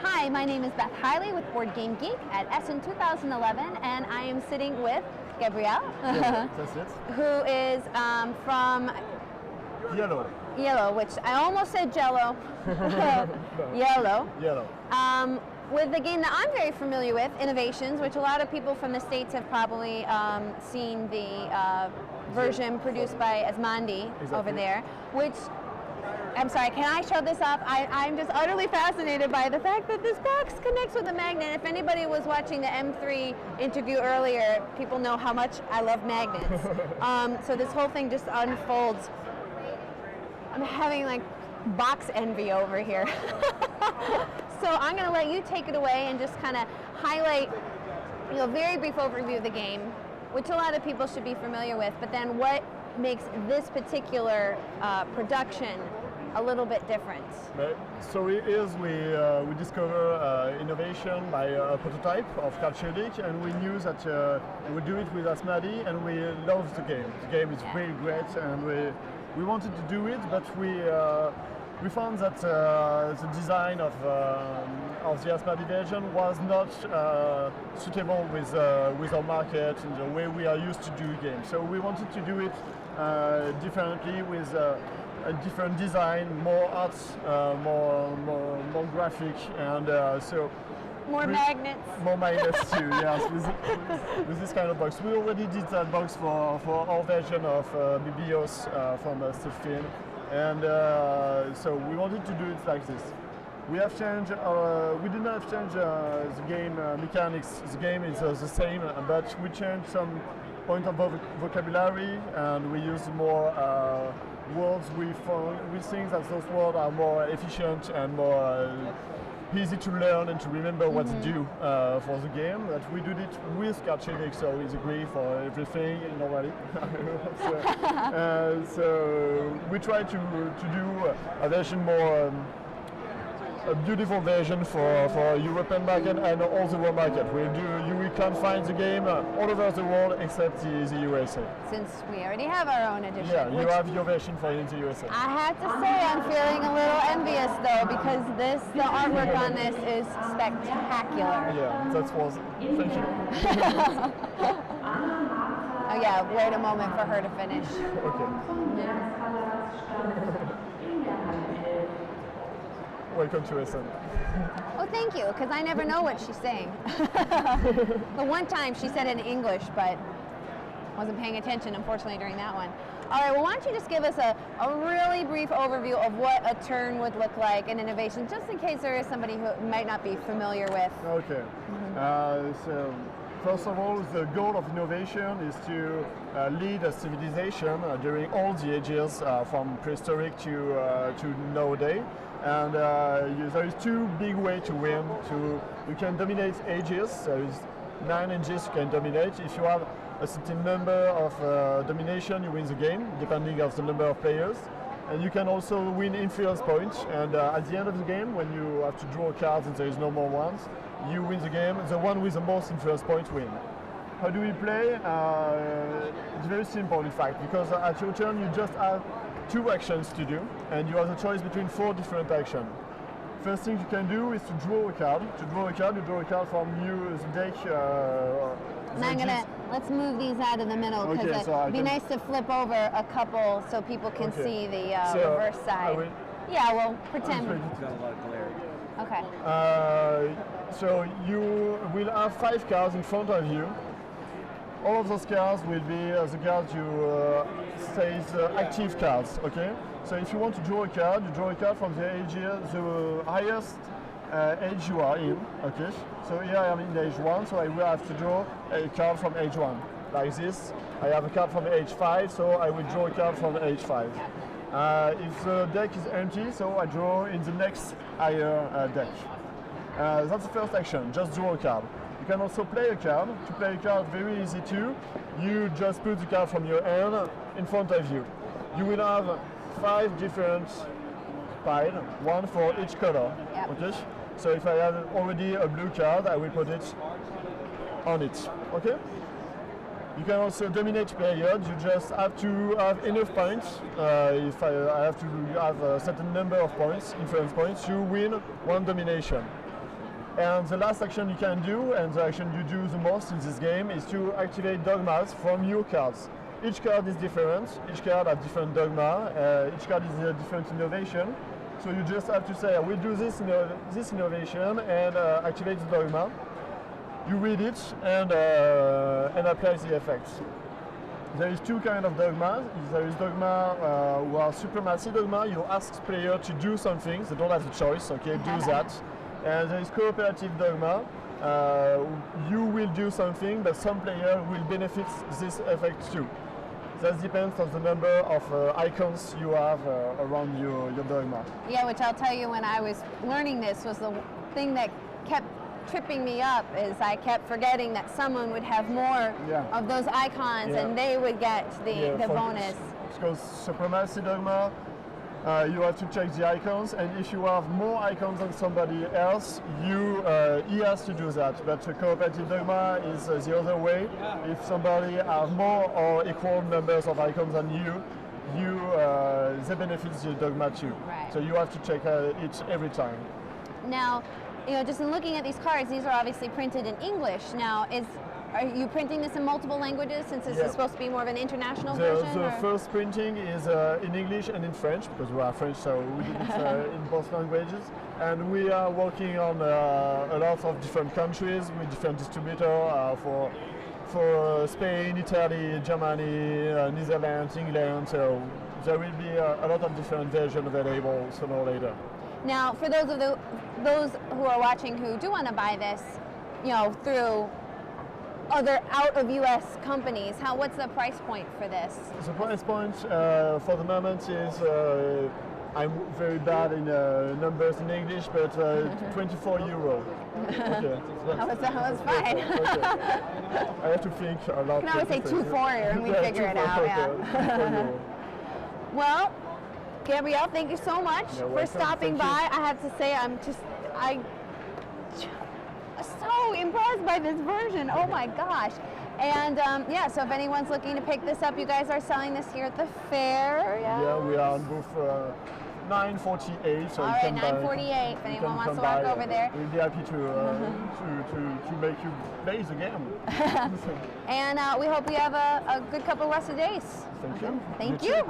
Hi, my name is Beth Hiley with BoardGameGeek at Essen 2011, and I am sitting with Gabrielle, That's it. who is from Yellow. which I almost said Jello. Yellow. With the game that I'm very familiar with, Innovations, which a lot of people from the States have probably seen the version produced by Asmandi over there, which, I'm sorry, can I show this off? I'm just utterly fascinated by the fact that this box connects with a magnet. If anybody was watching the M3 interview earlier, people know how much I love magnets. So this whole thing just unfolds. I'm having like box envy over here. So I'm going to let you take it away and just kind of highlight, a very brief overview of the game, which a lot of people should be familiar with, but then what makes this particular production a little bit different. So we discover innovation by a prototype of Calciodic, and we knew that we do it with Asmadi, and we love the game. The game is really great, and we wanted to do it, but we found that the design of the Asmadi version was not suitable with our market and the way we are used to do games. So we wanted to do it differently with a different design, more arts, more graphic, and so more magnets. More magnets too, yes, with this kind of box. We already did that box for our version of BBOS from Spiel, and so we wanted to do it like this. We have changed. We did not change the game mechanics. The game is the same, but we changed some point of vocabulary, and we use more words. We think that those words are more efficient and more easy to learn and to remember what to do for the game. But we did it with Calciodic, so it's agree for everything normally. So we try to do a version more. A beautiful version for European market and all the world market. We can find the game all over the world except the USA. Since we already have our own edition. Yeah, you have your version for in the USA. I have to say I'm feeling a little envious though, because the artwork on this is spectacular. Yeah, that was, thank you. Oh yeah, wait a moment for her to finish. Okay. Welcome to Essen. Oh, thank you, because I never know what she's saying. The one time she said it in English, but wasn't paying attention, unfortunately, during that one. All right, well, why don't you just give us a really brief overview of what a turn would look like in Innovation, just in case there is somebody who might not be familiar with. Okay. So, first of all, the goal of innovation is to lead a civilization during all the ages, from prehistoric to nowadays. And there is two big ways to win. You can dominate ages. There is 9 ages you can dominate. If you have a certain number of domination, you win the game, depending on the number of players. And you can also win influence points. And at the end of the game, when you have to draw cards and there is no more ones, you win the game. The one with the most influence points win. How do we play? It's very simple, in fact, because at your turn you just have 2 actions to do, and you have a choice between 4 different actions. First thing you can do is to draw a card. To draw a card, you draw a card from your deck. Let's move these out of the middle, because it'd be nice to flip over a couple so people can see the reverse side. Yeah, well, pretend. It's got a lot of glare. Okay. So you will have 5 cards in front of you. All of those cards will be the cards you say active cards. Okay. So if you want to draw a card, you draw a card from the highest age you are in. Okay. So here I am in age 1, so I will have to draw a card from age 1, like this. I have a card from age 5, so I will draw a card from age 5. If the deck is empty, so I draw in the next higher deck. That's the first action. Just draw a card. You can also play a card. To play a card, very easy too. You just put the card from your hand in front of you. You will have 5 different piles, 1 for each color. Yep. Okay. So if I have already a blue card, I will put it on it. Okay. You can also dominate period. You just have to have enough points. If I have to have a certain number of points, influence points, you win 1 domination. And the last action you can do, and the action you do the most in this game, is to activate dogmas from your cards. Each card is different, each card has different dogma, each card is a different innovation. So you just have to say, I will do this innovation and activate the dogma. You read it and apply the effects. There is two kinds of dogmas. There is dogma who are supremacy dogma. You ask player to do something, they don't have the choice, okay, do that. And there is cooperative dogma. You will do something, but some player will benefit this effect too. That depends on the number of icons you have around your dogma. Yeah, which I'll tell you, when I was learning this, was the thing that kept tripping me up, is I kept forgetting that someone would have more of those icons and they would get the bonus. It's called supremacy dogma. You have to check the icons, and if you have more icons than somebody else, he has to do that. But cooperative dogma is the other way. If somebody has more or equal numbers of icons than they benefit the dogma too. Right. So you have to check it every time. Now, just in looking at these cards, these are obviously printed in English. Now, are you printing this in multiple languages, since this is supposed to be more of an international version? The first printing is in English and in French, because we are French, so we did it in both languages. And we are working on a lot of different countries with different distributors for Spain, Italy, Germany, Netherlands, England. So there will be a lot of different versions available sooner or later. Now, for those who are watching who do want to buy this, through other out-of-US companies, what's the price point for this? The price point for the moment is, I'm very bad in numbers in English, but €24. Okay. That was fine. Okay. I have to think a lot. You can always say 240 and we figure it out. Yeah. Well, Gabriel, thank you so much for stopping by. I have to say, I'm so impressed by this version. Oh my gosh. And so if anyone's looking to pick this up, you guys are selling this here at the fair. Yeah, we are on booth 948. So all right, 948. If anyone wants to walk over there, we'll be happy to make you play the game. And we hope you have a good couple of rest of days. Thank you. Thank you.